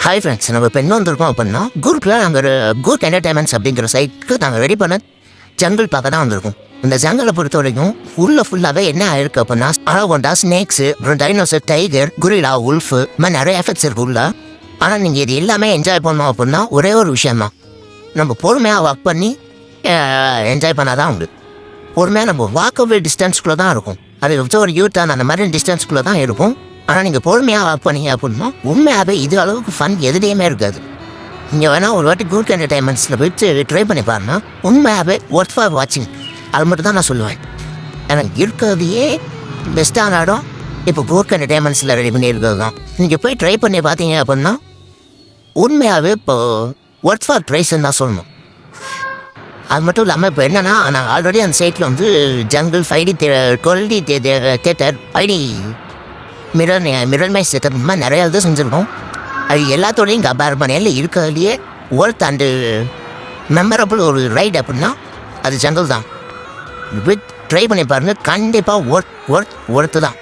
Hi friends, நம்ம இப்போ என்ன வந்திருக்கோம் அப்படின்னா குரூப்பில் நாங்கள் ஒரு குட் என்டர்டைன்மெண்ட்ஸ் அப்படிங்கிற சைட்டுக்கு நாங்கள் ரெடி பண்ண ஜங்கிள் பார்க்க தான் வந்திருக்கோம். இந்த ஜங்கிளை பொறுத்த வரைக்கும் ஃபுல்லாகவே என்ன ஆயிருக்கு அப்படின்னா அனகொண்டா, ஸ்னேக்ஸு, அப்புறம் டைனோசர், டைகர், குரிலா, உல்ஃபு, இந்த மாதிரி நிறைய எஃபெக்ட்ஸ் இருக்கு உள்ள. ஆனால் நீங்கள் இது எல்லாமே என்ஜாய் பண்ணோம் அப்படின்னா ஒரே ஒரு விஷயந்தான், நம்ம பொறுமையாக ஒர்க் பண்ணி என்ஜாய் பண்ணால் தான் உண்டு. பொறுமையாக நம்ம வாக்கபிள் டிஸ்டன்ஸ்குள்ளே தான் இருக்கும். அது ஒரு யூட்டான அந்த மாதிரி டிஸ்டன்ஸ்குள்ளே தான் இருக்கும். ஆனால் நீங்கள் பொறுமையாக ஒர்க் பண்ணீங்க அப்படின்னா உண்மையாகவே இது அளவுக்கு ஃபன் எதுலேயுமே இருக்காது. நீங்கள் வேணால் ஒரு வாட்டி குட் என்டர்டைன்மெண்ட்ஸில் போயிட்டு ட்ரை பண்ணி பாருன்னா உண்மையாகவே ஒர்த் ஃபார் வாட்சிங். அது மட்டும் தான் நான் சொல்லுவேன். எனக்கு இருக்கிறதையே பெஸ்ட்டான இடம் இப்போ குட் என்டர்டைன்மெண்ட்ஸில் ரெடி பண்ணியிருக்கிறது தான். நீங்கள் போய் ட்ரை பண்ணி பார்த்தீங்க அப்படின்னா உண்மையாகவே இப்போ ஒர்த் ஃபார் ப்ரைஸ்ன்னு தான் சொல்லணும். அது மட்டும் இல்லாமல் இப்போ என்னென்னா, நான் ஆல்ரெடி அந்த சைட்டில் வந்து jungle 5D 12D theatre, 5D மிரர்மை setup இந்த மாதிரி நிறையா இது செஞ்சுருக்கோம். அது எல்லாத்தோடையும் கம்பேர் பண்ணல இருக்கிறதுலையே ஒர்த் அண்டு மெமரபிள் ஒரு ரைட் அப்படின்னா அது ஜங்கிள் தான். போய் ட்ரை பண்ணி பாருங்கள், கண்டிப்பாக ஒர்த்து தான்.